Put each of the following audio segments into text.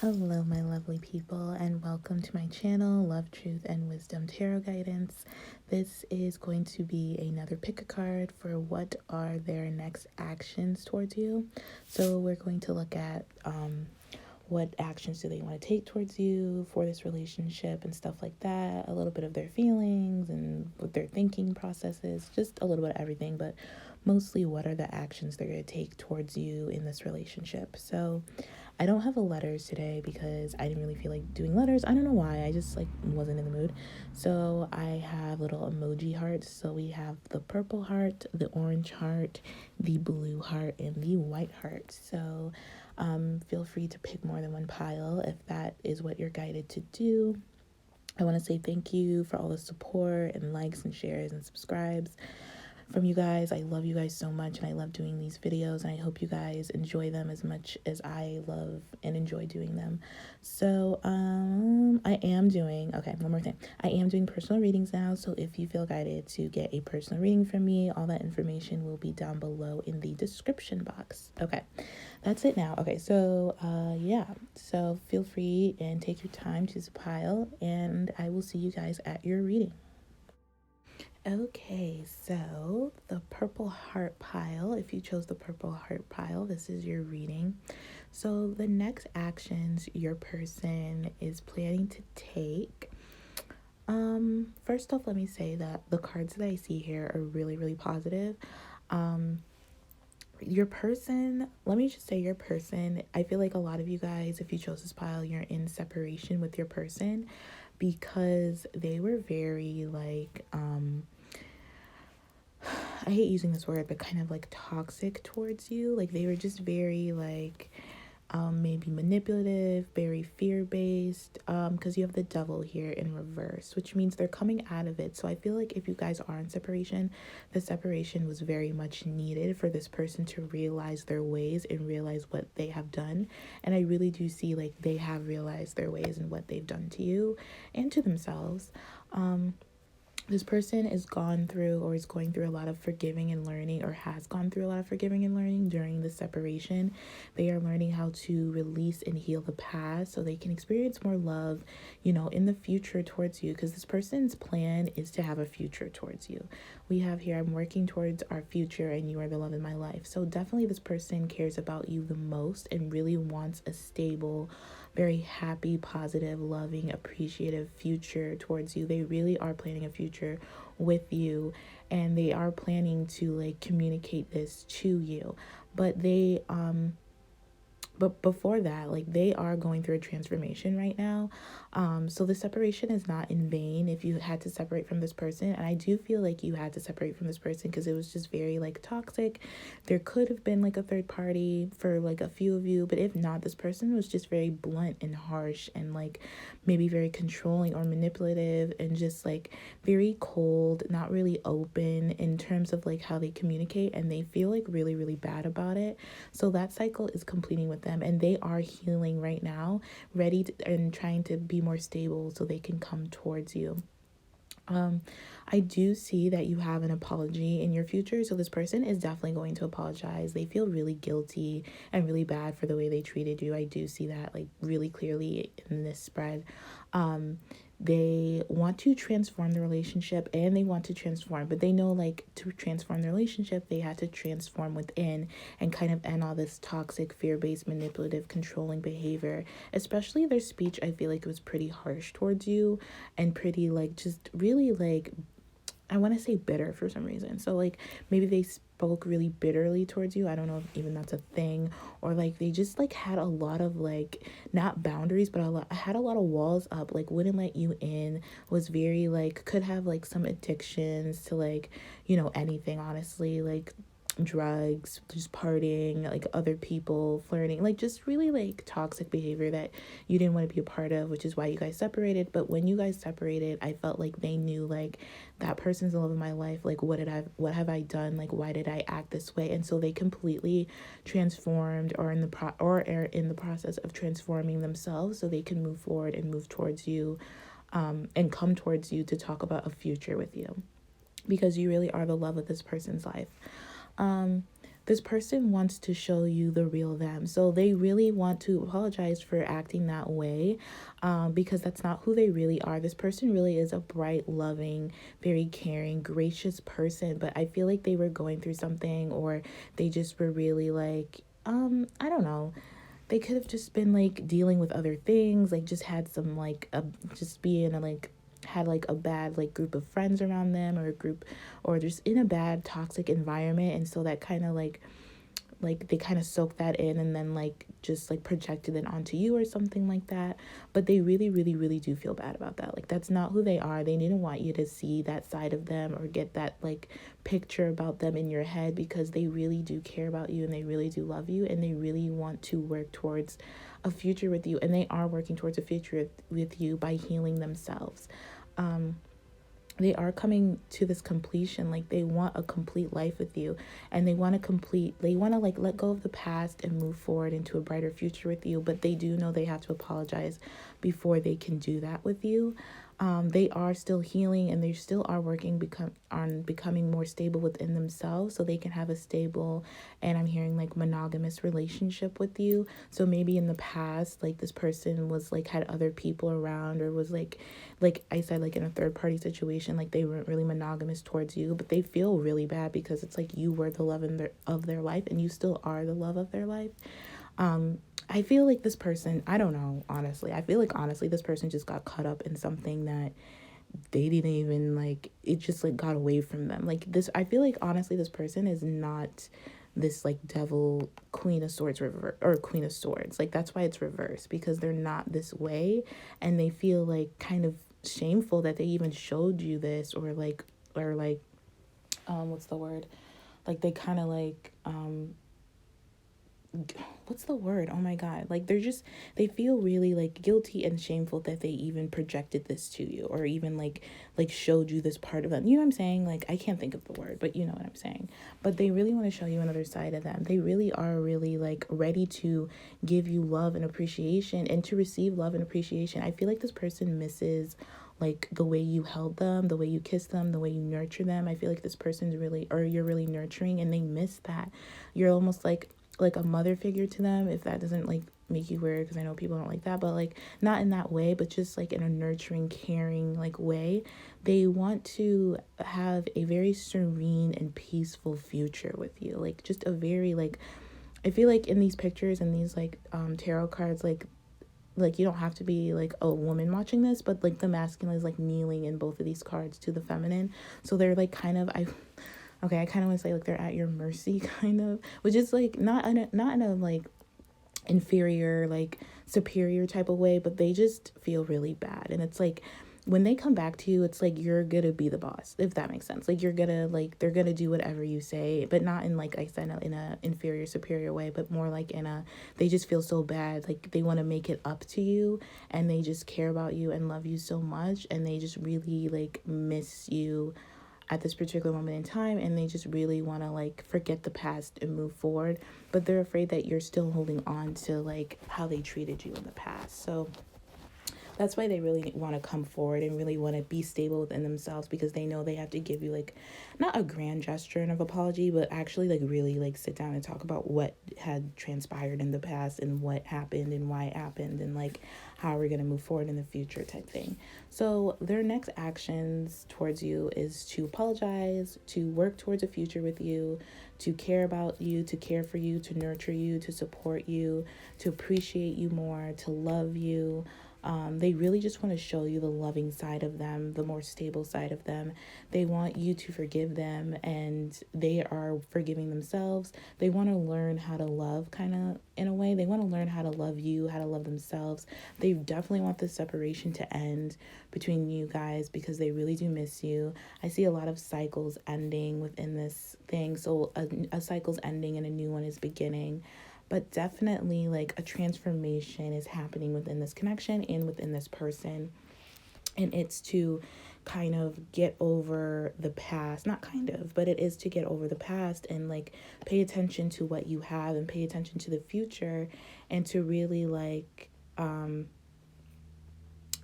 Hello, my lovely people, and welcome to my channel, Love, Truth, and Wisdom Tarot Guidance. This is going to be another pick a card for what are their next actions towards you. So we're going to look at what actions do they want to take towards you for this relationship and stuff like that, a little bit of their feelings and what their thinking process is, just a little bit of everything, but mostly what are the actions they're going to take towards you in this relationship. So I don't have a letters today because I didn't really feel like doing letters. I don't know why. I just wasn't in the mood. So I have little emoji hearts. So we have the purple heart, the orange heart, the blue heart, and the white heart. So feel free to pick more than one pile if that is what you're guided to do. I want to say thank you for all the support and likes and shares and subscribes from you guys. I love you guys so much, and I love doing these videos, and I hope you guys enjoy them as much as I love and enjoy doing them. So I am doing one more thing. I am doing personal readings now, so if you feel guided to get a personal reading from me, all that information will be down below in the description box. Okay, that's it now. Okay, so so feel free and take your time, choose a pile, and I will see you guys at your reading. Okay, so the purple heart pile, if you chose the purple heart pile, this is your reading. So the next actions your person is planning to take. First off, let me say that the cards that I see here are really, really positive. Your person, let me just say your person, I feel like a lot of you guys, if you chose this pile, you're in separation with your person because they were very I hate using this word, but kind of toxic towards you. Like they were just very maybe manipulative, very fear-based, because you have the devil here in reverse, which means they're coming out of it. So I feel like if you guys are in separation, the separation was very much needed for this person to realize their ways and realize what they have done. And I really do see they have realized their ways and what they've done to you and to themselves. This person is gone through or is going through a lot of forgiving and learning, or has gone through a lot of forgiving and learning during the separation. They are learning how to release and heal the past so they can experience more love, in the future towards you, because this person's plan is to have a future towards you. We have here, I'm working towards our future and you are the love in my life. So definitely this person cares about you the most and really wants a stable, very happy, positive, loving, appreciative future towards you. They really are planning a future with you, and they are planning to communicate this to you. But but before that, they are going through a transformation right now. So the separation is not in vain if you had to separate from this person. And I do feel like you had to separate from this person because it was just very toxic. There could have been a third party for a few of you, but if not, this person was just very blunt and harsh and maybe very controlling or manipulative and just very cold, not really open in terms of how they communicate, and they feel really, really bad about it. So that cycle is completing with them, and they are healing right now, ready to, and trying to be more stable so they can come towards you. I do see that you have an apology in your future. So this person is definitely going to apologize. They feel really guilty and really bad for the way they treated you. I do see that really clearly in this spread. They want to transform the relationship, and they want to transform, but they know to transform the relationship, they had to transform within and kind of end all this toxic, fear-based, manipulative, controlling behavior. Especially their speech, I feel like it was pretty harsh towards you and pretty just really I want to say bitter for some reason. So maybe they spoke really bitterly towards you. I don't know if even that's a thing, or they just had a lot of not boundaries, but had a lot of walls up, wouldn't let you in, was very could have some addictions to anything, honestly, drugs, just partying, other people, flirting, just really toxic behavior that you didn't want to be a part of, which is why you guys separated. But when you guys separated, I felt they knew that person's the love of my life. What have I done? Why did I act this way? And so they completely transformed, or are in the process of transforming themselves so they can move forward and move towards you, and come towards you to talk about a future with you, because you really are the love of this person's life. this person wants to show you the real them. So they really want to apologize for acting that way, because that's not who they really are. This person really is a bright, loving, very caring, gracious person. But I feel like they were going through something, or they just were really like, I don't know. They could have just been like dealing with other things, like just had some like just being a like had like a bad like group of friends around them, or a group, or just in a bad toxic environment, and so that kind of like they kind of soaked that in, and then like just like projected it onto you or something like that. But they really, really, really do feel bad about that. Like that's not who they are. They didn't want you to see that side of them, or get that like picture about them in your head, because they really do care about you, and they really do love you, and they really want to work towards a future with you, and they are working towards a future with you by healing themselves. They are coming to this completion. Like they want a complete life with you, and they want to like let go of the past and move forward into a brighter future with you. But they do know they have to apologize before they can do that with you. They are still healing, and they still are working on becoming more stable within themselves, so they can have a stable, and I'm hearing like monogamous relationship with you. So maybe in the past, like this person was like had other people around, or was like I said, like in a third party situation, like they weren't really monogamous towards you, but they feel really bad because it's like you were the love of their life, and you still are the love of their life. I feel like this person, I don't know, honestly. I feel like honestly this person just got caught up in something that they didn't even like, it just like got away from them. Like this, I feel like honestly this person is not this like devil queen of swords or queen of swords. Like that's why it's reversed, because they're not this way, and they feel like kind of shameful that they even showed you this, or like what's the word? Like they kind of like what's the word? Oh my God. Like they feel really like guilty and shameful that they even projected this to you, or even like showed you this part of them. You know what I'm saying? Like I can't think of the word, but you know what I'm saying. But they really want to show you another side of them. They really are really like ready to give you love and appreciation, and to receive love and appreciation. I feel like this person misses like the way you held them, the way you kissed them, the way you nurture them. I feel like this person's really, or you're really nurturing, and they miss that. You're almost like a mother figure to them, if that doesn't like make you weird, because I know people don't like that, but like not in that way, but just like in a nurturing, caring like way. They want to have a very serene and peaceful future with you, like just a very like, I feel like in these pictures and these like tarot cards, like you don't have to be like a woman watching this, but like the masculine is like kneeling in both of these cards to the feminine. So they're like kind of, I kind of want to say like they're at your mercy, kind of, which is like not in a like inferior, like superior type of way, but they just feel really bad. And it's like when they come back to you, it's like you're gonna be the boss, if that makes sense. Like you're gonna like, they're gonna do whatever you say, but not in like I said in a inferior superior way, but more like in a, they just feel so bad, like they want to make it up to you, and they just care about you and love you so much, and they just really like miss you at this particular moment in time, and they just really want to like forget the past and move forward, but they're afraid that you're still holding on to like how they treated you in the past. So that's why they really want to come forward and really want to be stable within themselves, because they know they have to give you like not a grand gesture of apology, but actually like really like sit down and talk about what had transpired in the past, and what happened, and why it happened, and like how we're going to move forward in the future type thing. So their next actions towards you is to apologize, to work towards a future with you, to care about you, to care for you, to nurture you, to support you, to appreciate you more, to love you. They really just want to show you the loving side of them, the more stable side of them. They want you to forgive them, and they are forgiving themselves. They want to learn how to love, kind of in a way. They want to learn how to love you, how to love themselves. They definitely want the separation to end between you guys, because they really do miss you. I see a lot of cycles ending within this thing. So a cycle's ending and a new one is beginning. But definitely like a transformation is happening within this connection and within this person. And it's to kind of get over the past, not kind of, but it is to get over the past, and like pay attention to what you have, and pay attention to the future, and to really like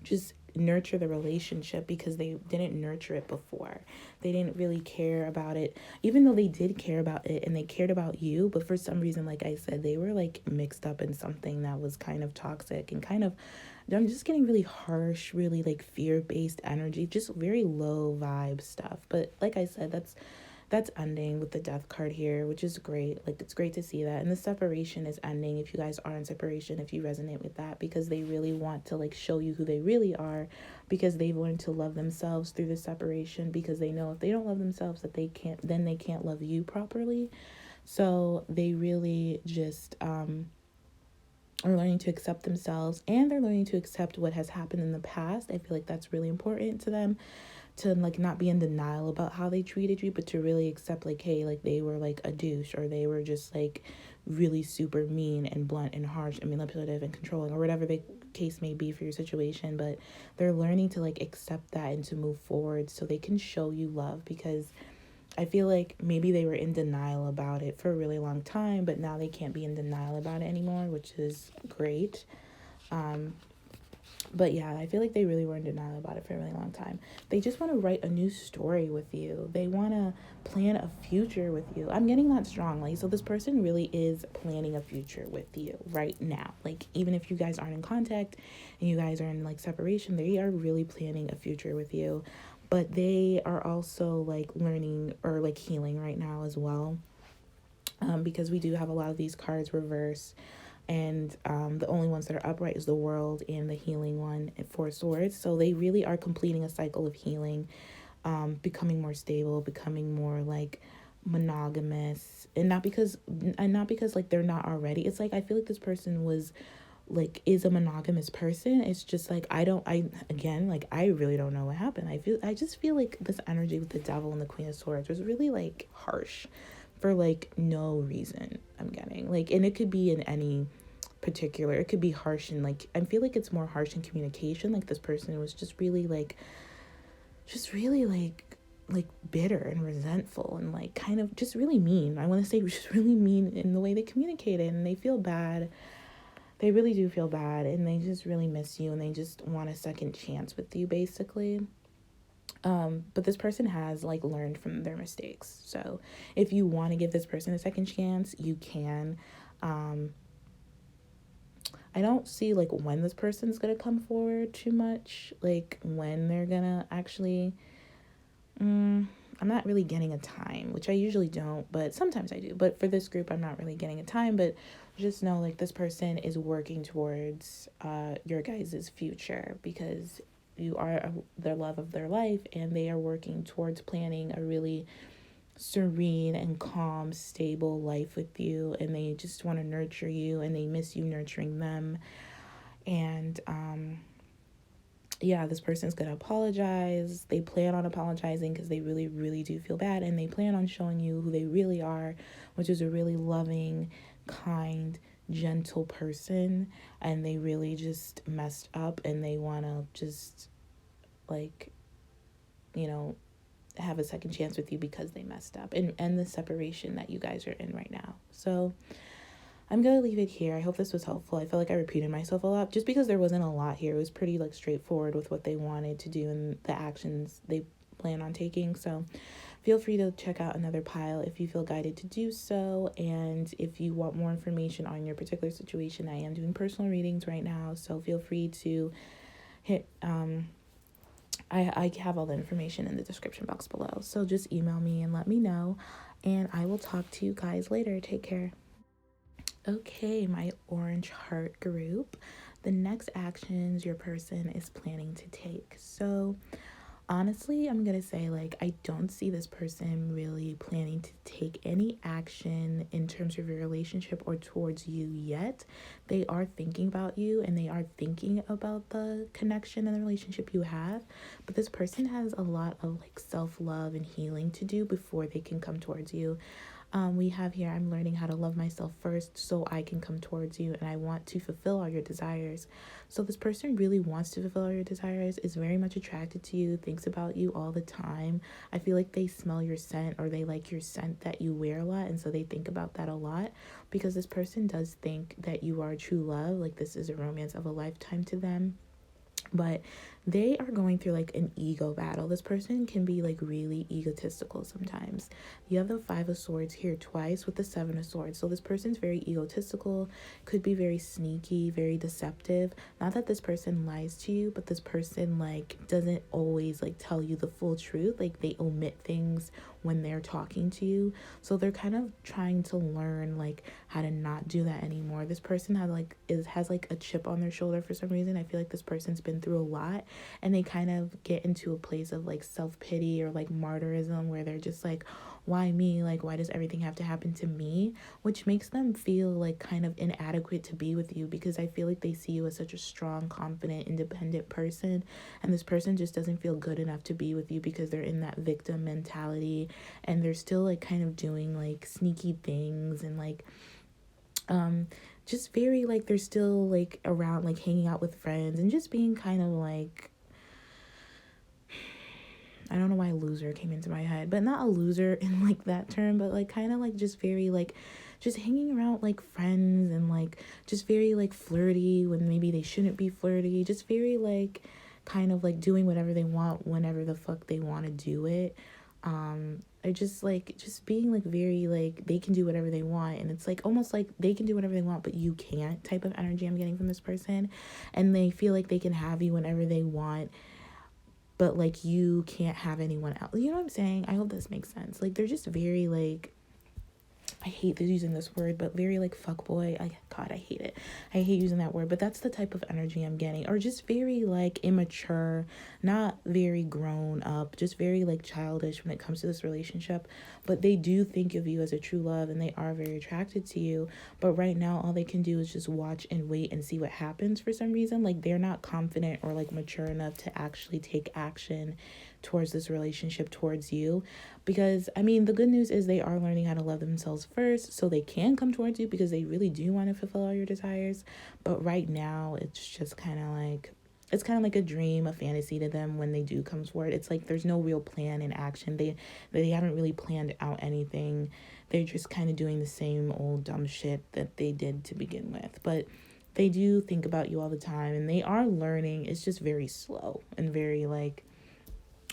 just nurture the relationship, because they didn't nurture it before. They didn't really care about it, even though they did care about it and they cared about you. But for some reason, like I said, they were like mixed up in something that was kind of toxic and kind of, I'm just getting really harsh, really like fear-based energy, just very low vibe stuff. But like I said, that's ending with the death card here, which is great. Like, it's great to see that. And the separation is ending if you guys are in separation, if you resonate with that, because they really want to like show you who they really are, because they've learned to love themselves through the separation, because they know if they don't love themselves, that they can't love you properly. So they really just are learning to accept themselves, and they're learning to accept what has happened in the past. I feel like that's really important to them, to like not be in denial about how they treated you, but to really accept like, hey, like they were like a douche, or they were just like really super mean and blunt and harsh and manipulative and controlling, or whatever the case may be for your situation. But they're learning to like accept that and to move forward so they can show you love, because I feel like maybe they were in denial about it for a really long time, but now they can't be in denial about it anymore, which is great. But yeah, I feel like they really were in denial about it for a really long time. They just want to write a new story with you. They want to plan a future with you. I'm getting that strongly. So this person really is planning a future with you right now. Like, even if you guys aren't in contact and you guys are in like separation, they are really planning a future with you. But they are also like learning or like healing right now as well. Because we do have a lot of these cards reverse, and the only ones that are upright is the world and the healing one, Four Swords. So they really are completing a cycle of healing, becoming more stable, becoming more like monogamous, and not because like they're not already. It's like I feel like this person was like is a monogamous person. It's just like I again, like I really don't know what happened. I just feel like this energy with the Devil and the Queen of Swords was really like harsh for like no reason. I'm getting like, and it could be in any particular, it could be harsh, and like I feel like it's more harsh in communication. Like this person was just really like bitter and resentful, and like kind of just really mean. I want to say just really mean in the way they communicated, and they feel bad. They really do feel bad, and they just really miss you, and they just want a second chance with you, basically. But this person has like learned from their mistakes. So if you want to give this person a second chance, you can. I don't see like when this person's gonna come forward too much, like when they're gonna actually. I'm not really getting a time, which I usually don't, but sometimes I do. But for this group, I'm not really getting a time. But just know like this person is working towards your guys' future, because you are the love of their life, and they are working towards planning a really serene and calm, stable life with you, and they just want to nurture you, and they miss you nurturing them. And yeah, this person's gonna apologize. They plan on apologizing because they really, really do feel bad, and they plan on showing you who they really are, which is a really loving, kind, gentle person. And they really just messed up, and they want to just like, you know, have a second chance with you because they messed up, and end the separation that you guys are in right now. So I'm gonna leave it here. I hope this was helpful. I feel like I repeated myself a lot just because there wasn't a lot here. It was pretty like straightforward with what they wanted to do and the actions they plan on taking. So feel free to check out another pile if you feel guided to do so. And if you want more information on your particular situation, I am doing personal readings right now. So feel free to hit I have all the information in the description box below. So just email me and let me know. And I will talk to you guys later. Take care. Okay, my orange heart group. The next actions your person is planning to take. So honestly, I'm gonna say like I don't see this person really planning to take any action in terms of your relationship or towards you yet. They are thinking about you, and they are thinking about the connection and the relationship you have, but this person has a lot of like self-love and healing to do before they can come towards you. We have here, I'm learning how to love myself first so I can come towards you, and I want to fulfill all your desires. So this person really wants to fulfill all your desires, is very much attracted to you, thinks about you all the time. I feel like they smell your scent, or they like your scent that you wear a lot, and so they think about that a lot, because this person does think that you are true love, like this is a romance of a lifetime to them. But they are going through like an ego battle. This person can be like really egotistical sometimes. You have the Five of Swords here twice with the Seven of Swords. So this person's very egotistical, could be very sneaky, very deceptive. Not that this person lies to you, but this person like doesn't always like tell you the full truth. Like they omit things when they're talking to you. So they're kind of trying to learn like how to not do that anymore. This person has like a chip on their shoulder for some reason. I feel like this person's been through a lot, and they kind of get into a place of like self-pity or like martyrism where they're just like, why me? Like, why does everything have to happen to me? Which makes them feel like kind of inadequate to be with you, because I feel like they see you as such a strong, confident, independent person, and this person just doesn't feel good enough to be with you because they're in that victim mentality, and they're still like kind of doing like sneaky things, and like just very like they're still like around, like hanging out with friends and just being kind of like, I don't know why loser came into my head, but not a loser in like that term, but like kind of like just very like just hanging around like friends, and like just very like flirty when maybe they shouldn't be flirty, just very like kind of like doing whatever they want whenever the fuck they want to do it. Or just being like very like they can do whatever they want, and it's like almost like they can do whatever they want but you can't type of energy I'm getting from this person. And they feel like they can have you whenever they want, but like you can't have anyone else. You know what I'm saying? I hope this makes sense. Like they're just very like, I hate using this word, but very like fuckboy. God, I hate it. I hate using that word, but that's the type of energy I'm getting. Or just very like immature, not very grown up, just very like childish when it comes to this relationship. But they do think of you as a true love, and they are very attracted to you. But right now, all they can do is just watch and wait and see what happens for some reason. Like they're not confident or like mature enough to actually take action towards this relationship, towards you. Because I mean, the good news is they are learning how to love themselves first, so they can come towards you because they really do want to fulfill all your desires. But right now it's just kind of like, it's kind of like a dream, a fantasy to them when they do come forward. It's like there's no real plan in action. They haven't really planned out anything. They're just kind of doing the same old dumb shit that they did to begin with. But they do think about you all the time, and they are learning. It's just very slow and very like,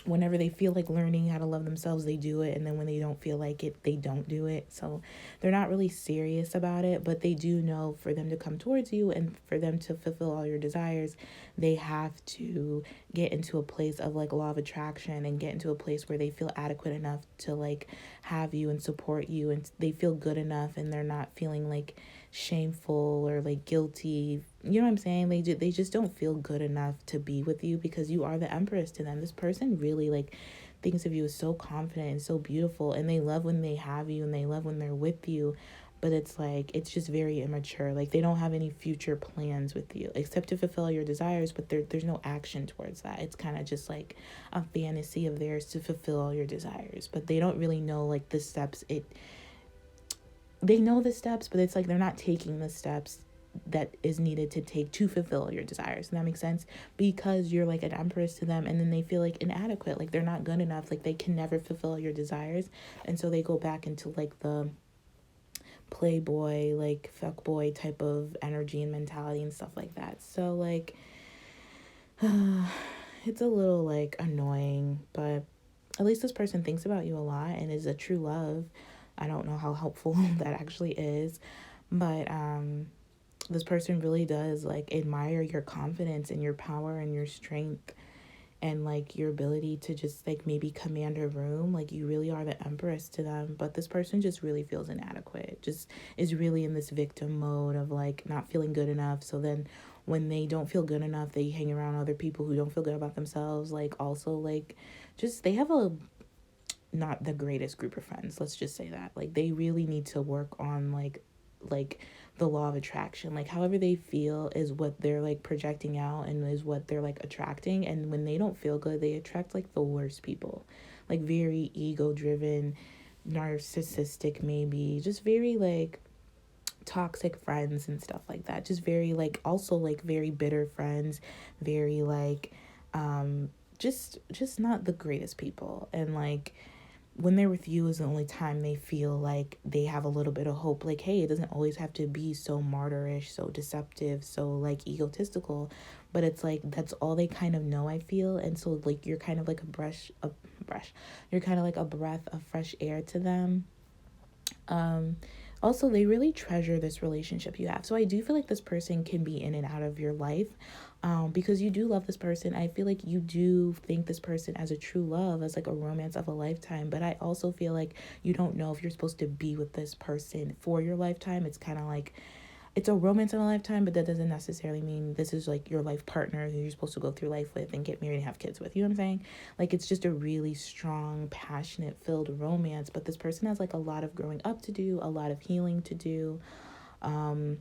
whenever they feel like learning how to love themselves, they do it, and then when they don't feel like it, they don't do it. So they're not really serious about it, but they do know for them to come towards you and for them to fulfill all your desires, they have to get into a place of like law of attraction, and get into a place where they feel adequate enough to like have you and support you, and they feel good enough, and they're not feeling like shameful or like guilty. You know what I'm saying? They just don't feel good enough to be with you because you are the empress to them. This person really like thinks of you as so confident and so beautiful, and they love when they have you, and they love when they're with you. But it's like, it's just very immature. Like they don't have any future plans with you except to fulfill your desires, but there's no action towards that. It's kind of just like a fantasy of theirs to fulfill all your desires, but they don't really know like the steps. They know the steps, but it's like they're not taking the steps that is needed to take to fulfill your desires. Does that make sense? Because you're like an empress to them, and then they feel like inadequate, like they're not good enough, like they can never fulfill your desires. And so they go back into like the playboy, like fuckboy type of energy and mentality and stuff like that. So like it's a little like annoying, but at least this person thinks about you a lot and is a true love. I don't know how helpful that actually is, but this person really does like admire your confidence and your power and your strength, and like your ability to just like maybe command a room. Like you really are the empress to them, but this person just really feels inadequate, just is really in this victim mode of like not feeling good enough. So then when they don't feel good enough, they hang around other people who don't feel good about themselves. Like also like just they have a not the greatest group of friends, let's just say that. Like they really need to work on like the law of attraction. Like however they feel is what they're like projecting out, and is what they're like attracting. And when they don't feel good, they attract like the worst people, like very ego driven, narcissistic, maybe just very like toxic friends and stuff like that. Just very like also like very bitter friends, very like just not the greatest people. And like when they're with you is the only time they feel like they have a little bit of hope. Like, hey, it doesn't always have to be so martyrish, so deceptive, so like egotistical, but it's like that's all they kind of know, I feel. And so like you're kind of like you're kind of like a breath of fresh air to them. um Also, they really treasure this relationship you have. So I do feel like this person can be in and out of your life, because you do love this person. I feel like you do think this person as a true love, as like a romance of a lifetime. But I also feel like you don't know if you're supposed to be with this person for your lifetime. It's kind of like it's a romance in a lifetime, but that doesn't necessarily mean this is like your life partner who you're supposed to go through life with and get married and have kids with. You know what I'm saying? Like, it's just a really strong, passionate, filled romance. But this person has like a lot of growing up to do, a lot of healing to do. Um,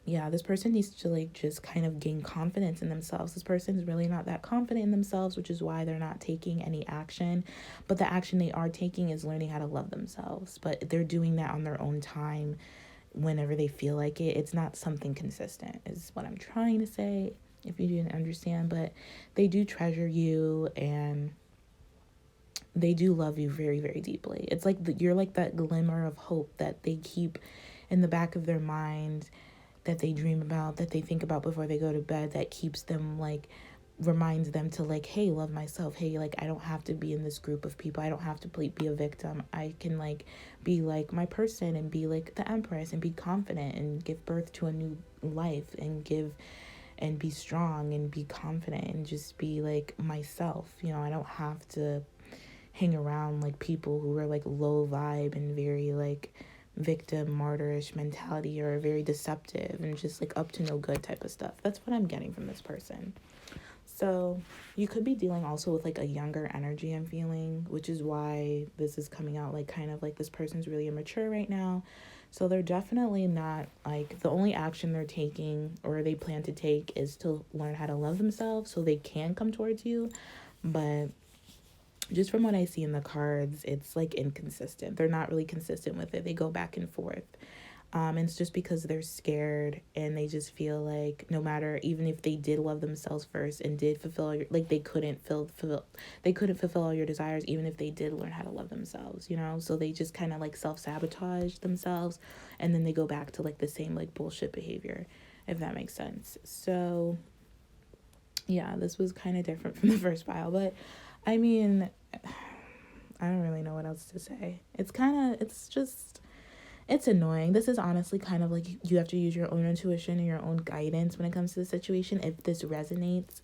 yeah, this person needs to like just kind of gain confidence in themselves. This person is really not that confident in themselves, which is why they're not taking any action. But the action they are taking is learning how to love themselves. But they're doing that on their own time, whenever they feel like it. It's not something consistent, is what I'm trying to say, if you didn't understand. But they do treasure you, and they do love you very, very deeply. It's like you're like that glimmer of hope that they keep in the back of their mind, that they dream about, that they think about before they go to bed, that keeps them like, reminds them to like, hey, love myself. Hey, like, I don't have to be in this group of people. I don't have to be a victim. I can like be like my person and be like the empress and be confident and give birth to a new life and give and be strong and be confident and just be like myself. You know, I don't have to hang around like people who are like low vibe and very like victim martyrish mentality, or very deceptive and just like up to no good type of stuff. That's what I'm getting from this person. So you could be dealing also with like a younger energy, I'm feeling, which is why this is coming out like kind of like this person's really immature right now. So they're definitely not like, the only action they're taking or they plan to take is to learn how to love themselves so they can come towards you. But just from what I see in the cards, it's like inconsistent. They're not really consistent with it. They go back and forth. And it's just because they're scared, and they just feel like no matter, even if they did love themselves first and did fulfill your, like they couldn't fulfill all your desires, even if they did learn how to love themselves, you know? So they just kind of like self-sabotage themselves, and then they go back to like the same like bullshit behavior, if that makes sense. So yeah, this was kind of different from the first file, but I mean, I don't really know what else to say. It's annoying. This is honestly kind of like you have to use your own intuition and your own guidance when it comes to the situation, if this resonates.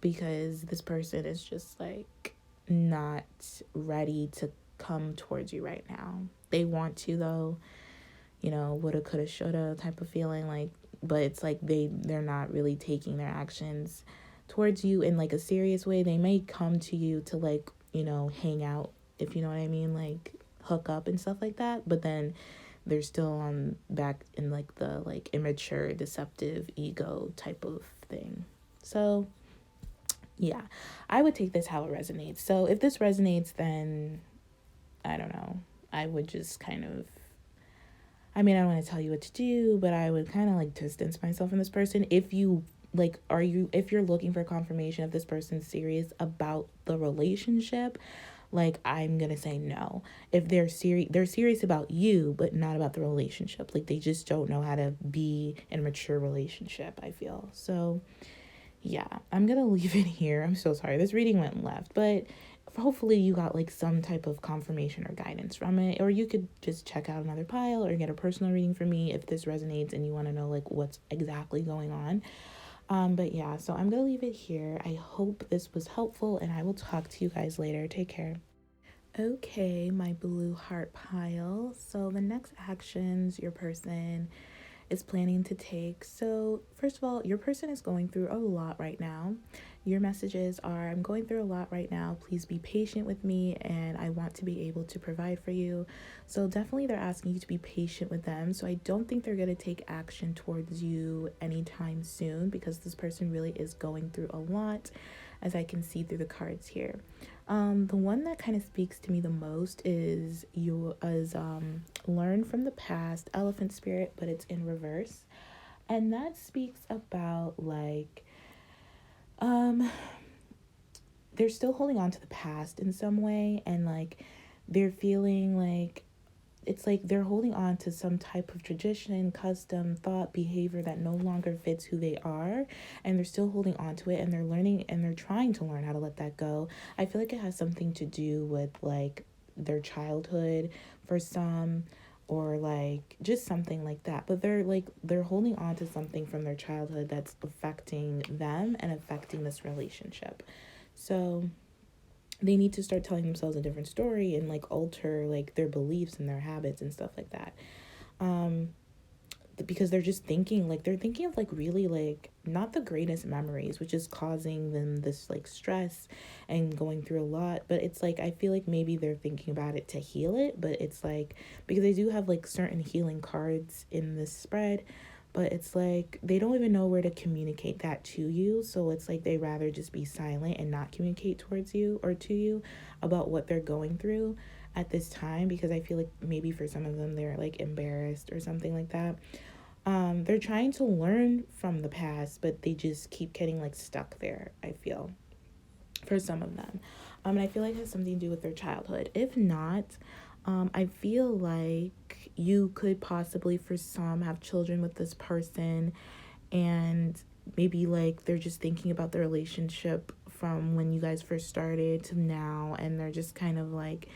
Because this person is just like not ready to come towards you right now. They want to though, you know, woulda, coulda, shoulda type of feeling, like, but it's like they're not really taking their actions towards you in like a serious way. They may come to you to like, you know, hang out, if you know what I mean, like hook up and stuff like that, but then they're still on back in like the like immature deceptive ego type of thing. So yeah, I would take this how it resonates. So if this resonates, then I don't know, I would just kind of, I mean, I don't want to tell you what to do, but I would kind of like distance myself from this person. If you like, if you're looking for confirmation if this person's serious about the relationship, like, I'm gonna say no. If they're serious about you, but not about the relationship. Like, they just don't know how to be in a mature relationship, I feel. So yeah, I'm gonna leave it here. I'm so sorry. This reading went left, but hopefully you got like some type of confirmation or guidance from it. Or you could just check out another pile or get a personal reading from me if this resonates and you want to know like what's exactly going on. But yeah, so I'm gonna leave it here. I hope this was helpful, and I will talk to you guys later. Take care. Okay, my blue heart pile. So the next actions your person is planning to take. So, first of all, your person is going through a lot right now. Your messages are, I'm going through a lot right now. Please be patient with me, and I want to be able to provide for you. So, definitely, they're asking you to be patient with them. So, I don't think they're going to take action towards you anytime soon, because this person really is going through a lot, as I can see through the cards here. The one that kind of speaks to me the most is learn from the past, elephant spirit, but it's in reverse. And that speaks about like they're still holding on to the past in some way, and like they're feeling like it's like they're holding on to some type of tradition, custom, thought, behavior that no longer fits who they are, and they're still holding on to it, and they're learning and they're trying to learn how to let that go. I feel like it has something to do with like their childhood for some, or like just something like that. But they're holding on to something from their childhood that's affecting them and affecting this relationship. So they need to start telling themselves a different story and like alter like their beliefs and their habits and stuff like that. um because they're thinking of like really like not the greatest memories, which is causing them this like stress and going through a lot. But it's like I feel like maybe they're thinking about it to heal it, but it's like because they do have like certain healing cards in this spread, but it's like they don't even know where to communicate that to you. So it's like they rather just be silent and not communicate towards you or to you about what they're going through at this time, because I feel like maybe for some of them they're like embarrassed or something like that. They're trying to learn from the past, but they just keep getting like stuck there, I feel, for some of them. And I feel like it has something to do with their childhood. If not, I feel like you could possibly, for some, have children with this person, and maybe like they're just thinking about the relationship from when you guys first started to now, and they're just kind of like,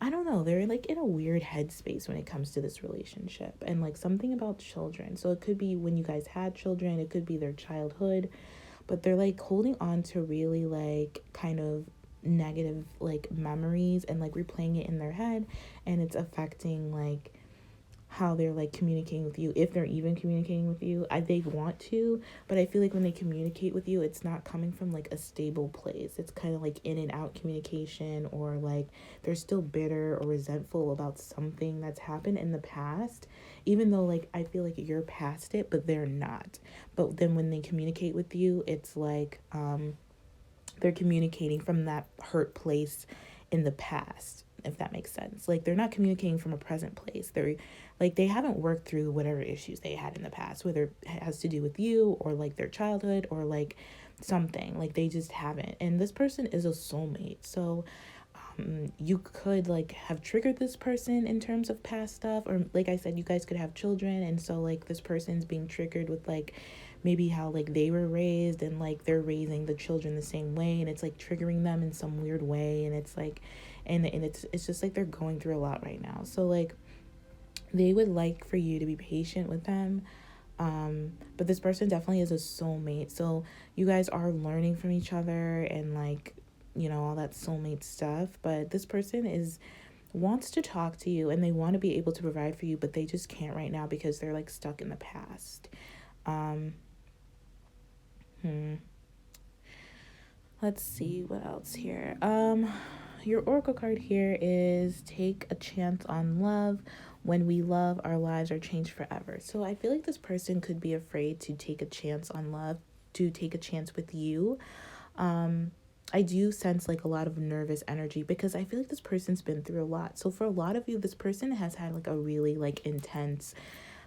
I don't know, they're like in a weird headspace when it comes to this relationship and like something about children. So it could be when you guys had children, it could be their childhood, but they're like holding on to really like kind of negative like memories and like replaying it in their head, and it's affecting like how they're like communicating with you, if they're even communicating with you. They want to, but I feel like when they communicate with you, it's not coming from like a stable place. It's kind of like in and out communication, or like they're still bitter or resentful about something that's happened in the past, even though like I feel like you're past it, but they're not. But then when they communicate with you, it's like they're communicating from that hurt place in the past, if that makes sense. Like they're not communicating from a present place. They're like they haven't worked through whatever issues they had in the past, whether it has to do with you or like their childhood or like something. Like they just haven't. And this person is a soulmate. So you could like have triggered this person in terms of past stuff, or like I said, you guys could have children, and so like this person's being triggered with like maybe how like they were raised, and like they're raising the children the same way, and it's like triggering them in some weird way, and it's like and it's just like they're going through a lot right now. So like they would like for you to be patient with them. But this person definitely is a soulmate, so you guys are learning from each other and like, you know, all that soulmate stuff. But this person is wants to talk to you, and they want to be able to provide for you, but they just can't right now because they're like stuck in the past. um let's see what else here. Your oracle card here is take a chance on love. When we love, our lives are changed forever. So I feel like this person could be afraid to take a chance on love, to take a chance with you. I do sense like a lot of nervous energy because I feel like this person's been through a lot. So for a lot of you, this person has had like a really like intense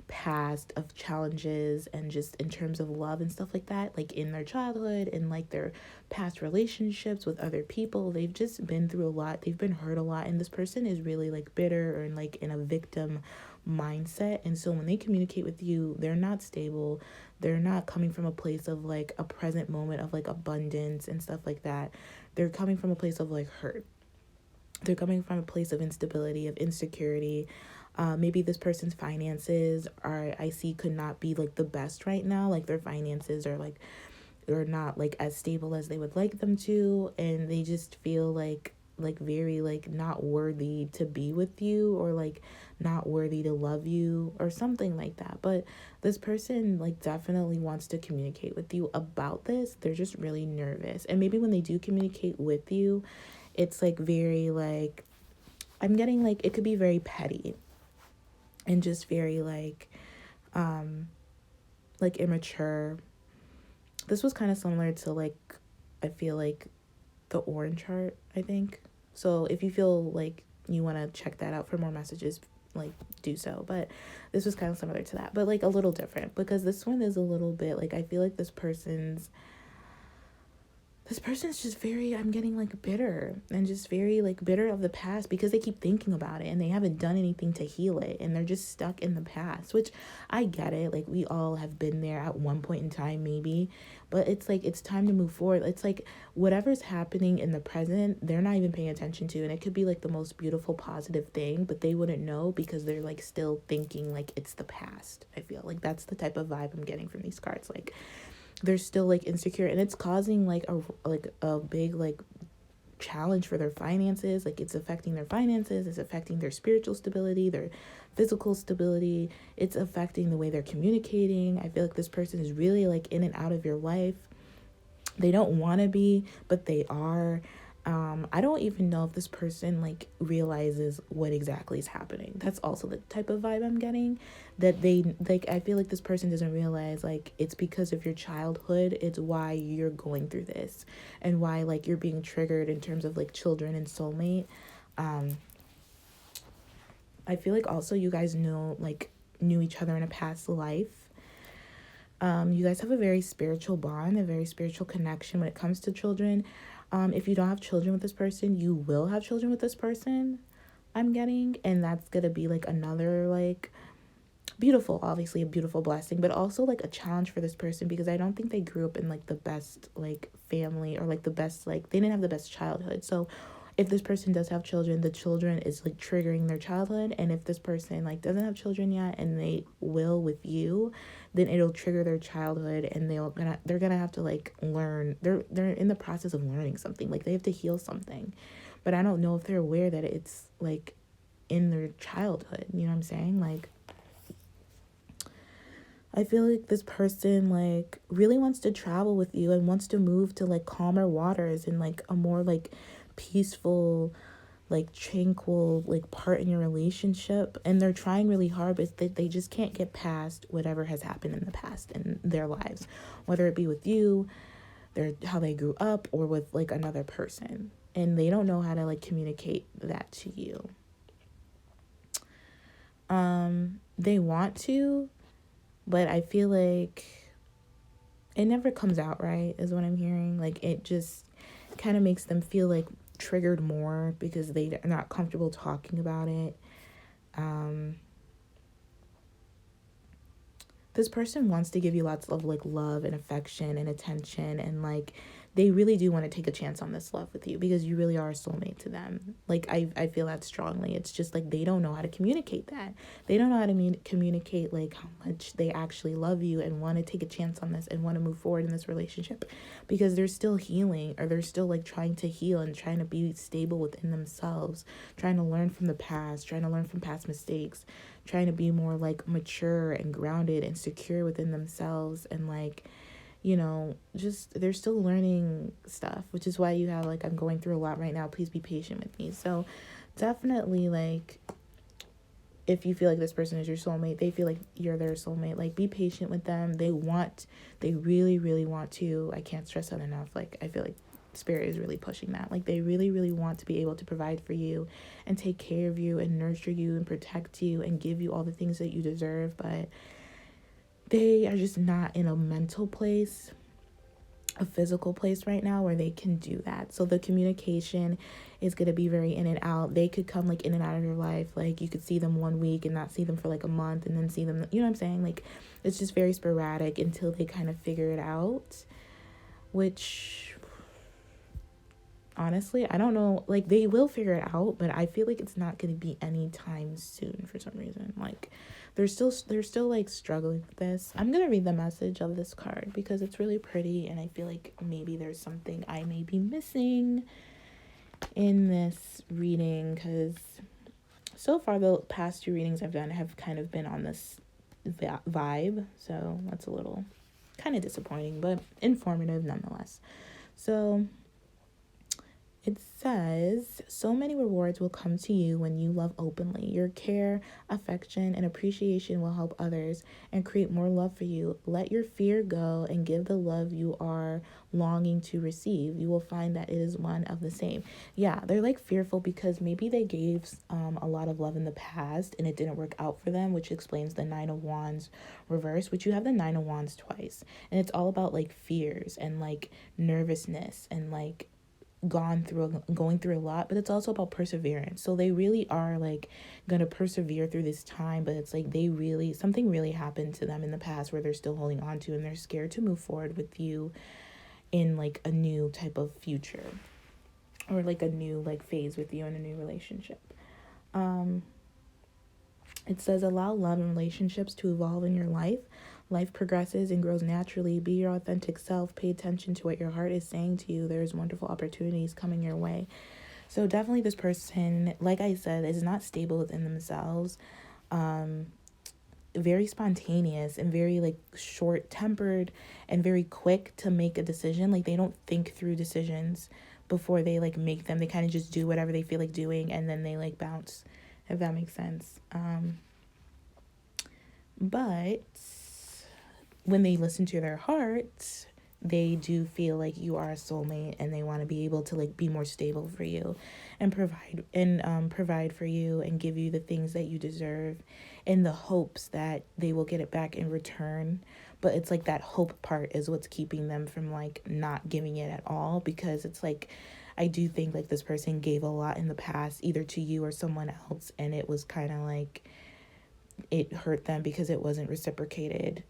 past of challenges, and just in terms of love and stuff like that, like in their childhood and like their past relationships with other people. They've just been through a lot, they've been hurt a lot, and this person is really like bitter or like in a victim mindset. And so when they communicate with you, they're not stable, they're not coming from a place of like a present moment of like abundance and stuff like that. They're coming from a place of like hurt, they're coming from a place of instability, of insecurity. Maybe this person's finances are, I see, could not be like the best right now. Like their finances are like, they're not like as stable as they would like them to, and they just feel like very like not worthy to be with you, or like not worthy to love you or something like that. But this person like definitely wants to communicate with you about this. They're just really nervous, and maybe when they do communicate with you, it's like very like, I'm getting like it could be very petty and just very like immature. This was kind of similar to like, I feel like the orange heart, I think. So if you feel like you want to check that out for more messages, like do so. But this was kind of similar to that, but like a little different, because this one is a little bit like, I feel like this person's this person's just very, I'm getting like bitter, and just very like bitter of the past because they keep thinking about it and they haven't done anything to heal it, and they're just stuck in the past, which I get it. Like, we all have been there at one point in time, maybe, but it's like, it's time to move forward. It's like whatever's happening in the present, they're not even paying attention to, and it could be like the most beautiful, positive thing, but they wouldn't know because they're like still thinking like it's the past. I feel like that's the type of vibe I'm getting from these cards. Like, they're still like insecure, and it's causing like a big like challenge for their finances. Like, it's affecting their finances, it's affecting their spiritual stability, their physical stability, it's affecting the way they're communicating. I feel like this person is really like in and out of your life. They don't want to be, but they are. I don't even know if this person like realizes what exactly is happening. That's also the type of vibe I'm getting, that they like, I feel like this person doesn't realize like it's because of your childhood. It's why you're going through this, and why like you're being triggered in terms of like children and soulmate. I feel like also you guys knew each other in a past life. You guys have a very spiritual bond, a very spiritual connection when it comes to children. If you don't have children with this person, you will have children with this person, I'm getting. And that's going to be like another like beautiful, obviously a beautiful blessing, but also like a challenge for this person, because I don't think they grew up in like the best like family, or like the best, like they didn't have the best childhood. So if this person does have children, the children is like triggering their childhood. And if this person like doesn't have children yet and they will with you, then it'll trigger their childhood, and they're gonna have to like learn. They're in the process of learning something. Like, they have to heal something. But I don't know if they're aware that it's like in their childhood. You know what I'm saying? Like, I feel like this person like really wants to travel with you and wants to move to like calmer waters and like a more like peaceful, like tranquil like part in your relationship. And they're trying really hard, but they just can't get past whatever has happened in the past in their lives, whether it be with you, how they grew up, or with like another person. And they don't know how to like communicate that to you. They want to, but I feel like it never comes out right, is what I'm hearing. Like, it just kind of makes them feel like triggered more because they're not comfortable talking about it. This person wants to give you lots of like love and affection and attention, and like they really do want to take a chance on this love with you because you really are a soulmate to them. Like, I feel that strongly. It's just like they don't know how to communicate that. They don't know how to communicate like how much they actually love you and want to take a chance on this and want to move forward in this relationship, because they're still healing, or they're still like trying to heal and trying to be stable within themselves, trying to learn from the past, trying to learn from past mistakes, trying to be more like mature and grounded and secure within themselves. And like, you know, just they're still learning stuff, which is why you have like, I'm going through a lot right now, please be patient with me. So definitely, like, if you feel like this person is your soulmate, they feel like you're their soulmate, like, be patient with them. They really, really want to. I can't stress that enough. Like, I feel like spirit is really pushing that. Like, they really, really want to be able to provide for you and take care of you and nurture you and protect you and give you all the things that you deserve. But they are just not in a mental place, a physical place right now where they can do that. So the communication is going to be very in and out. They could come like in and out of your life. Like, you could see them 1 week and not see them for like a month, and then see them, you know what I'm saying? Like, it's just very sporadic until they kind of figure it out, which honestly, I don't know. Like, they will figure it out, but I feel like it's not going to be anytime soon for some reason. Like, they're still like struggling with this. I'm going to read the message of this card because it's really pretty, and I feel like maybe there's something I may be missing in this reading, because so far the past 2 readings I've done have kind of been on this vibe. So that's a little kind of disappointing, but informative nonetheless. So It says, so many rewards will come to you when you love openly. Your care, affection, and appreciation will help others and create more love for you. Let your fear go and give the love you are longing to receive. You will find that it is one of the same. Yeah, they're like fearful because maybe they gave a lot of love in the past and it didn't work out for them, which explains the Nine of Wands reverse, which you have the Nine of Wands twice. And it's all about like fears and like nervousness and like going through a lot, but it's also about perseverance. So they really are like gonna persevere through this time, but it's like something really happened to them in the past where they're still holding on to, and they're scared to move forward with you in like a new type of future, or like a new like phase with you in a new relationship. It says, allow love and relationships to evolve in your life. Life progresses and grows naturally. Be your authentic self. Pay attention to what your heart is saying to you. There's wonderful opportunities coming your way. So definitely this person, like I said, is not stable within themselves. Very spontaneous and very like short tempered and very quick to make a decision. Like they don't think through decisions before they like make them. They kind of just do whatever they feel like doing and then they like bounce, if that makes sense. But when they listen to their heart, they do feel like you are a soulmate and they want to be able to like be more stable for you and provide for you and give you the things that you deserve in the hopes that they will get it back in return. But it's like that hope part is what's keeping them from like not giving it at all, because it's like I do think like this person gave a lot in the past, either to you or someone else, and it was kind of like it hurt them because it wasn't reciprocated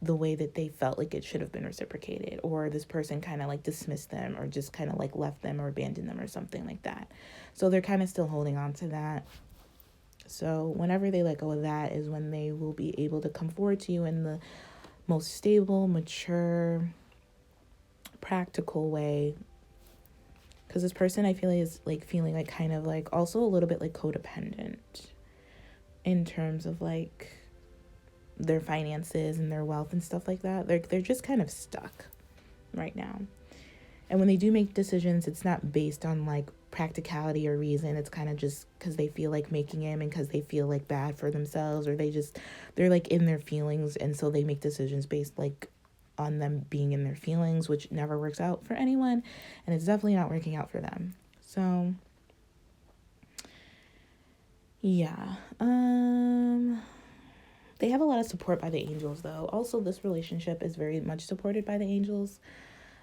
the way that they felt like it should have been reciprocated, or this person kind of like dismissed them or just kind of like left them or abandoned them or something like that. So they're kind of still holding on to that. So whenever they let go of that is when they will be able to come forward to you in the most stable, mature, practical way. Because this person, I feel like, is like feeling like kind of like also a little bit like codependent in terms of like their finances and their wealth and stuff like that. They're just kind of stuck right now. And when they do make decisions, it's not based on like practicality or reason. It's kind of just because they feel like making them and because they feel like bad for themselves, or they're like in their feelings, and so they make decisions based like on them being in their feelings, which never works out for anyone, and it's definitely not working out for them. So yeah, they have a lot of support by the angels though. Also, this relationship is very much supported by the angels,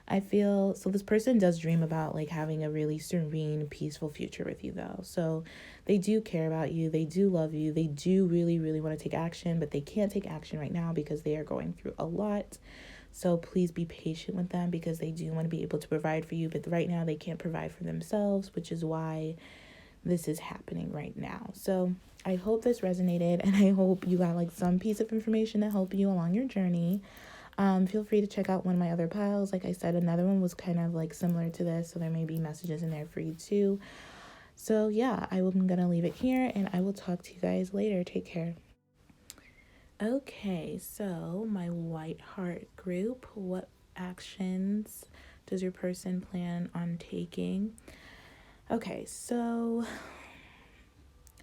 I feel. So this person does dream about like having a really serene, peaceful future with you though. So they do care about you. They do love you. They do really, really want to take action, but they can't take action right now because they are going through a lot. So please be patient with them because they do want to be able to provide for you, but right now they can't provide for themselves, which is why this is happening right now. So I hope this resonated, and I hope you got like some piece of information to help you along your journey. Feel free to check out one of my other piles. Like I said, another one was kind of like similar to this, so there may be messages in there for you too. So yeah, I'm gonna leave it here, and I will talk to you guys later. Take care. Okay, so my white heart group, what actions does your person plan on taking? Okay, so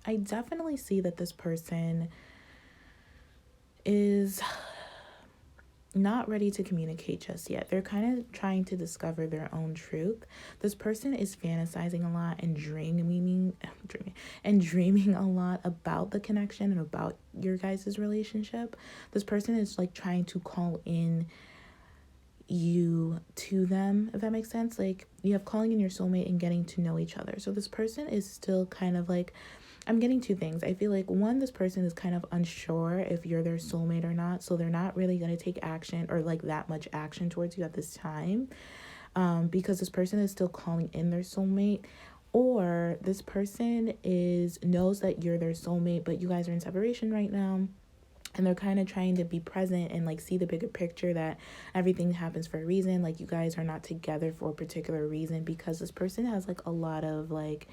I definitely see that this person is not ready to communicate just yet. They're kind of trying to discover their own truth. This person is fantasizing a lot and dreaming a lot about the connection and about your guys' relationship. This person is like trying to call in you to them, if that makes sense. Like you have calling in your soulmate and getting to know each other. So this person is still kind of like, I'm getting two things. I feel like one, this person is kind of unsure if you're their soulmate or not, so they're not really going to take action or like that much action towards you at this time, because this person is still calling in their soulmate, or this person knows that you're their soulmate, but you guys are in separation right now, and they're kind of trying to be present and like see the bigger picture, that everything happens for a reason. Like you guys are not together for a particular reason, because this person has like a lot of like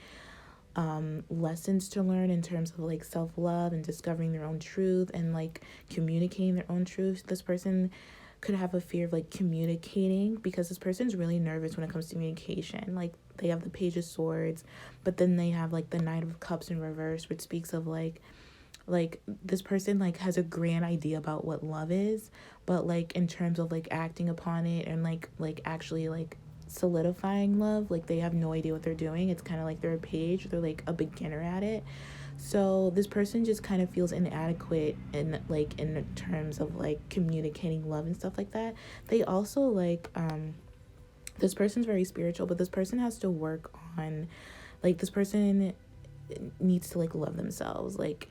lessons to learn in terms of like self-love and discovering their own truth and like communicating their own truth. This person could have a fear of like communicating, because this person's really nervous when it comes to communication. Like they have the Page of Swords, but then they have like the Knight of Cups in reverse, which speaks of like this person like has a grand idea about what love is, but like in terms of like acting upon it and like actually like solidifying love, like they have no idea what they're doing. It's kind of like they're a page, they're like a beginner at it. So this person just kind of feels inadequate in terms of like communicating love and stuff like that. They also like this person's very spiritual, but this person has to work on, like, this person needs to like love themselves, like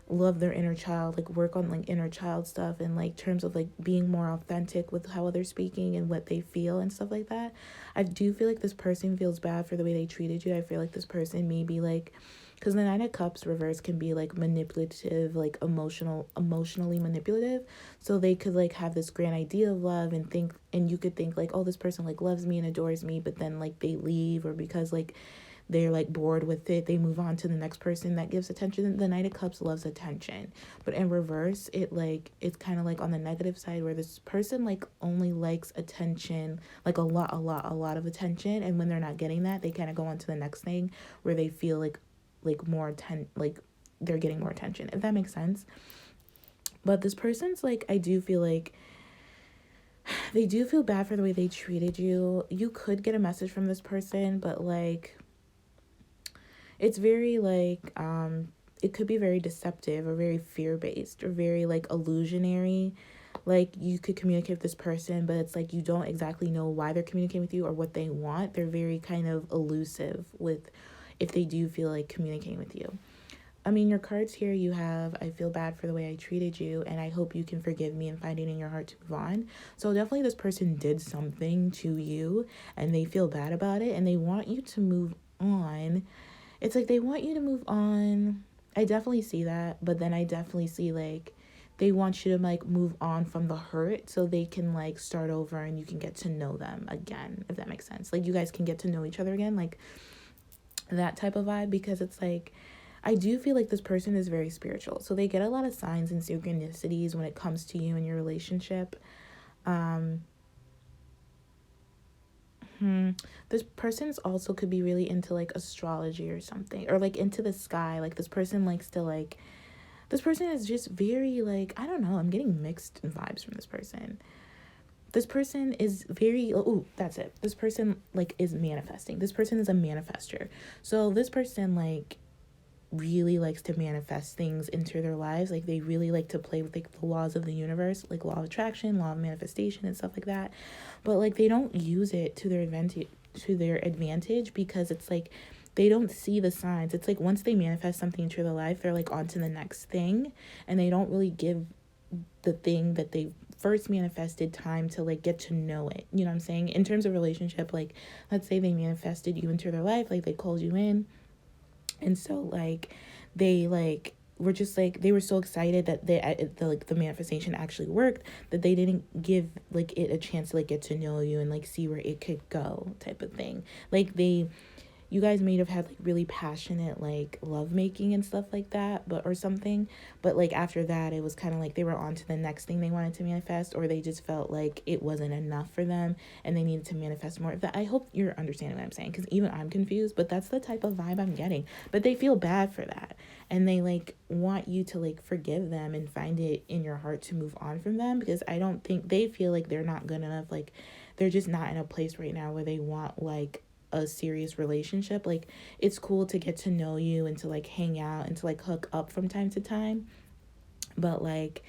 love their inner child, like work on like inner child stuff, and like terms of like being more authentic with how they're speaking and what they feel and stuff like that. I do feel like this person feels bad for the way they treated you. I feel like this person may be like, because the Nine of Cups reverse can be like manipulative, like emotionally manipulative. So they could like have this grand idea of love and think, and you could think like, oh, this person like loves me and adores me, but then like they leave, or because like they're like bored with it, they move on to the next person that gives attention. The Knight of Cups loves attention, but in reverse, it's kind of like on the negative side, where this person like only likes attention, like a lot of attention, and when they're not getting that, they kind of go on to the next thing where they feel like like they're getting more attention, if that makes sense. But this person's like, I do feel like they do feel bad for the way they treated you. You could get a message from this person, but like it's very like it could be very deceptive or very fear-based or very like illusionary. Like you could communicate with this person, but it's like you don't exactly know why they're communicating with you or what they want. They're very kind of elusive with if they do feel like communicating with you. I mean, your cards here, you have, I feel bad for the way I treated you, and I hope you can forgive me and find it in your heart to move on. So definitely this person did something to you, and they feel bad about it, and they want you to move on. It's like they want you to move on. I definitely see that, but then I definitely see like they want you to like move on from the hurt so they can like start over and you can get to know them again, if that makes sense. Like you guys can get to know each other again, like that type of vibe, because it's like I do feel like this person is very spiritual. So they get a lot of signs and synchronicities when it comes to you and your relationship. This person's also could be really into like astrology or something, or like into the sky. Like this person likes to like, this person is just very like, I don't know, I'm getting mixed vibes from this person. This person is very, oh, that's it. This person like is manifesting. This person is a manifester. So this person like really likes to manifest things into their lives. Like they really like to play with like the laws of the universe, like law of attraction, law of manifestation and stuff like that. But like they don't use it to their advantage because it's like they don't see the signs. It's like once they manifest something into their life, they're like on to the next thing, and they don't really give the thing that they first manifested time to like get to know it. You know what I'm saying? In terms of relationship, like let's say they manifested you into their life, like they called you in, and so like they like were just like they were so excited that the manifestation actually worked, that they didn't give like it a chance to like get to know you and like see where it could go, type of thing. Like you guys may have had like really passionate like love making and stuff like that, but or something, but like after that it was kind of like they were on to the next thing they wanted to manifest, or they just felt like it wasn't enough for them and they needed to manifest more. That I hope you're understanding what I'm saying, because even I'm confused, but that's the type of vibe I'm getting. But they feel bad for that, and they like want you to like forgive them and find it in your heart to move on from them, because I don't think they feel like they're not good enough. Like they're just not in a place right now where they want like a serious relationship. Like it's cool to get to know you and to like hang out and to like hook up from time to time, but like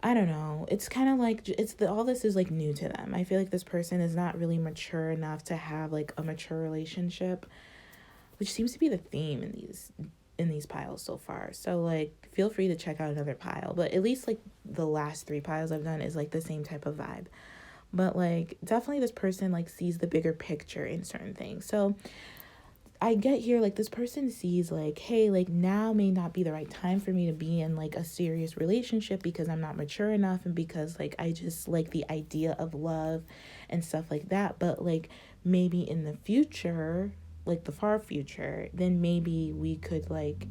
I don't know, it's kind of like all this is like new to them. I feel like this person is not really mature enough to have like a mature relationship, which seems to be the theme in these piles so far. So like feel free to check out another pile, but at least like the last 3 piles I've done is like the same type of vibe. But like definitely this person like sees the bigger picture in certain things. So I get here like this person sees like, hey, like now may not be the right time for me to be in like a serious relationship because I'm not mature enough, and because like I just like the idea of love and stuff like that. But like maybe in the future, like the far future, then maybe we could like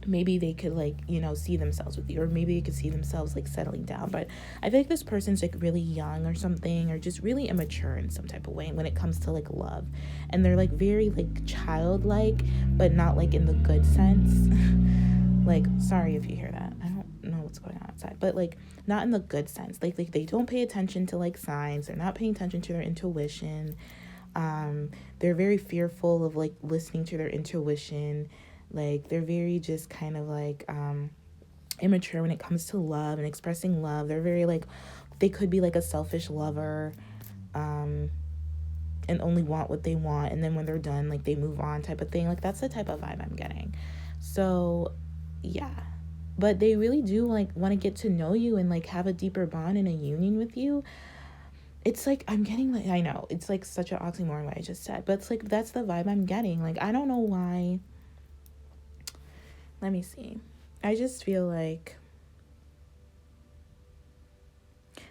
maybe they could like, you know, see themselves with you, or maybe they could see themselves like settling down. But I feel like this person's like really young or something, or just really immature in some type of way when it comes to like love. And they're like very like childlike, but not like in the good sense. Like, sorry if you hear that, I don't know what's going on outside, but like not in the good sense. Like they don't pay attention to like signs, they're not paying attention to their intuition. They're very fearful of like listening to their intuition. Like they're very just kind of like immature when it comes to love and expressing love. They're very like, they could be like a selfish lover, and only want what they want, and then when they're done, like they move on type of thing. Like that's the type of vibe I'm getting. So yeah, but they really do like want to get to know you and like have a deeper bond and a union with you. It's like I'm getting like, I know it's like such an oxymoron what I just said, but it's like that's the vibe I'm getting. Like I don't know why. Let me see. I just feel like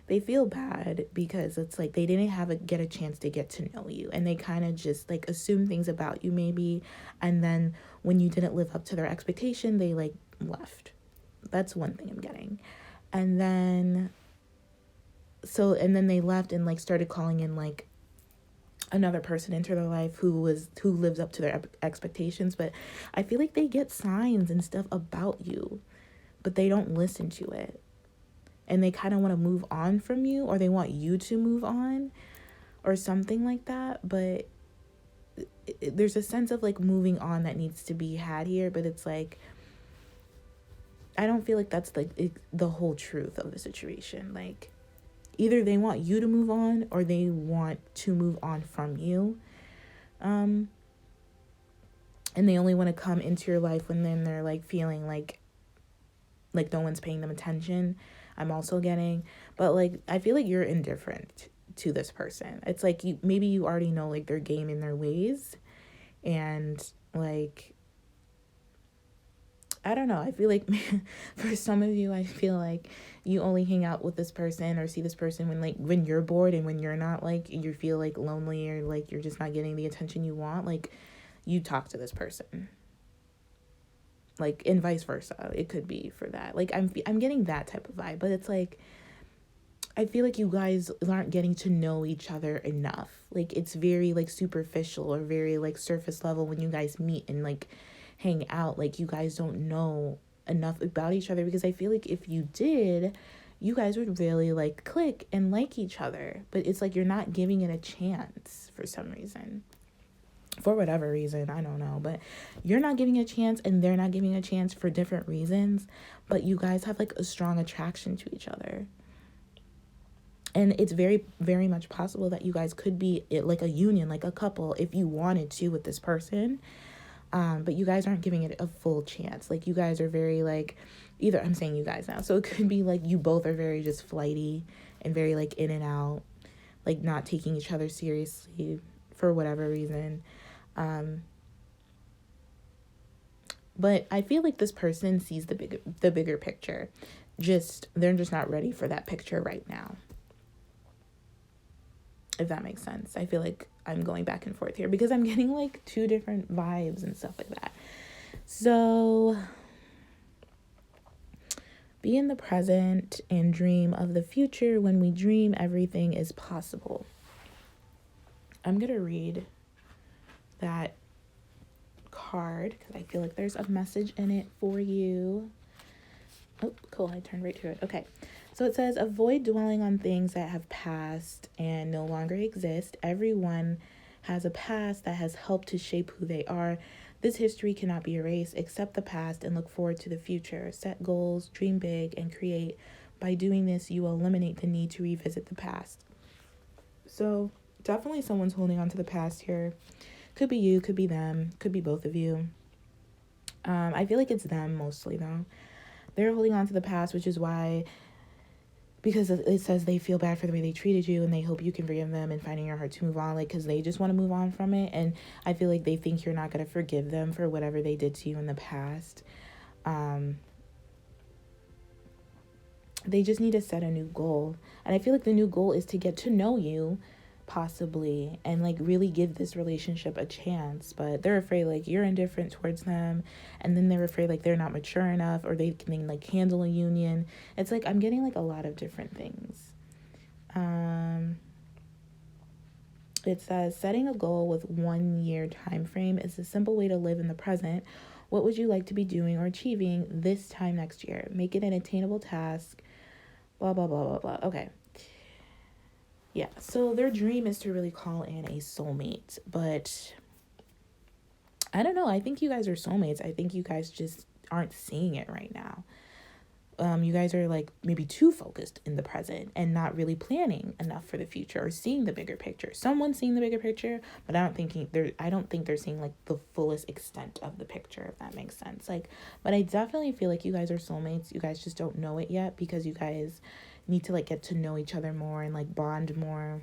they feel bad because it's like they didn't get a chance to get to know you, and they kind of just like assume things about you maybe, and then when you didn't live up to their expectation, they like left. That's one thing I'm getting. And then they left and like started calling in like another person into their life who lives up to their expectations. But I feel like they get signs and stuff about you, but they don't listen to it, and they kind of want to move on from you, or they want you to move on or something like that. But there's a sense of like moving on that needs to be had here, but it's like I don't feel like that's like the whole truth of the situation. Like either they want you to move on, or they want to move on from you. And they only want to come into your life when then they're like feeling like no one's paying them attention. I'm also getting, but like I feel like you're indifferent to this person. It's like maybe you already know like their game and their ways, and like I don't know. I feel like for some of you, I feel like you only hang out with this person or see this person when you're bored, and when you're not, like you feel like lonely, or like you're just not getting the attention you want, like you talk to this person. Like, and vice versa. It could be for that. Like I'm getting that type of vibe, but it's like I feel like you guys aren't getting to know each other enough. Like it's very like superficial or very like surface level when you guys meet and like hang out. Like you guys don't know enough about each other, because I feel like if you did, you guys would really like click and like each other. But it's like you're not giving it a chance for some reason. For whatever reason, I don't know, but you're not giving a chance and they're not giving a chance for different reasons, but you guys have like a strong attraction to each other. And it's very, very much possible that you guys could be like a union, like a couple, if you wanted to with this person. But you guys aren't giving it a full chance. Like you guys are very like, either I'm saying you guys now, so it could be like you both are very just flighty and very like in and out, like not taking each other seriously for whatever reason. But I feel like this person sees the bigger picture. They're just not ready for that picture right now. If that makes sense. I feel like I'm going back and forth here because I'm getting like two different vibes and stuff like that. So be in the present and dream of the future. When we dream, everything is possible. I'm going to read that card because I feel like there's a message in it for you. Oh, cool. I turned right to it. Okay. So it says, avoid dwelling on things that have passed and no longer exist. Everyone has a past that has helped to shape who they are. This history cannot be erased. Accept the past and look forward to the future. Set goals, dream big, and create. By doing this, you will eliminate the need to revisit the past. So definitely someone's holding on to the past here. Could be you, could be them, could be both of you. I feel like it's them mostly though. They're holding on to the past, which is why, because it says they feel bad for the way they treated you and they hope you can forgive them, and finding your heart to move on, like, because they just want to move on from it. And I feel like they think you're not going to forgive them for whatever they did to you in the past. They just need to set a new goal. And I feel like the new goal is to get to know you possibly, and like really give this relationship a chance, but they're afraid like you're indifferent towards them, and then they're afraid like they're not mature enough, or they can like handle a union. It's like I'm getting like a lot of different things. It says setting a goal with 1 year time frame is a simple way to live in the present. What would you like to be doing or achieving this time next year? Make it an attainable task. Blah blah blah blah blah. Okay. Yeah, so their dream is to really call in a soulmate, but I don't know. I think you guys are soulmates. I think you guys just aren't seeing it right now. You guys are like maybe too focused in the present and not really planning enough for the future or seeing the bigger picture. Someone's seeing the bigger picture, but I don't think they're seeing like the fullest extent of the picture, if that makes sense. Like, but I definitely feel like you guys are soulmates. You guys just don't know it yet because you guys need to like get to know each other more and like bond more.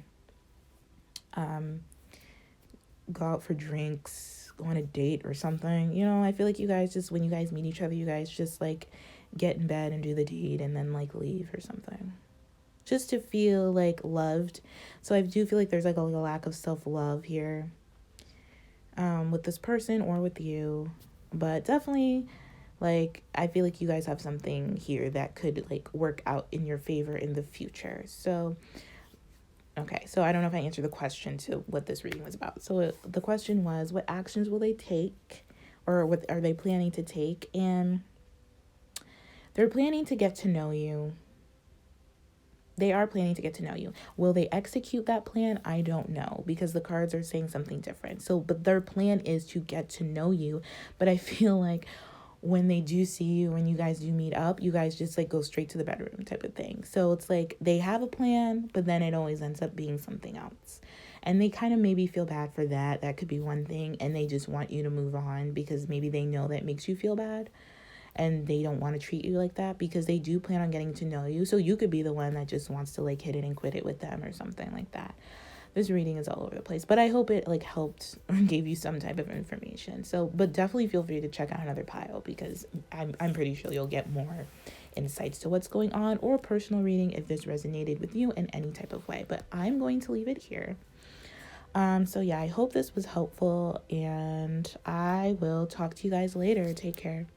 Go out for drinks, go on a date or something. You know, I feel like you guys just, when you guys meet each other, you guys just like get in bed and do the deed and then like leave or something, just to feel like loved. So I do feel like there's like a lack of self-love here, with this person or with you, but definitely like I feel like you guys have something here that could like work out in your favor in the future. So okay, so I don't know if I answered the question to what this reading was about. So the question was, what actions will they take, or what are they planning to take? And they're planning to get to know you. They are planning to get to know you. Will they execute that plan? I don't know, because the cards are saying something different. So, but their plan is to get to know you. But I feel like when they do see you, when you guys do meet up, you guys just like go straight to the bedroom type of thing. So it's like they have a plan, but then it always ends up being something else. And they kind of maybe feel bad for that. That could be one thing. And they just want you to move on because maybe they know that makes you feel bad. And they don't want to treat you like that because they do plan on getting to know you. So you could be the one that just wants to like hit it and quit it with them or something like that. This reading is all over the place, but I hope it like helped or gave you some type of information. So, but definitely feel free to check out another pile because I'm pretty sure you'll get more insights to what's going on, or personal reading if this resonated with you in any type of way. But I'm going to leave it here. So yeah, I hope this was helpful, and I will talk to you guys later. Take care.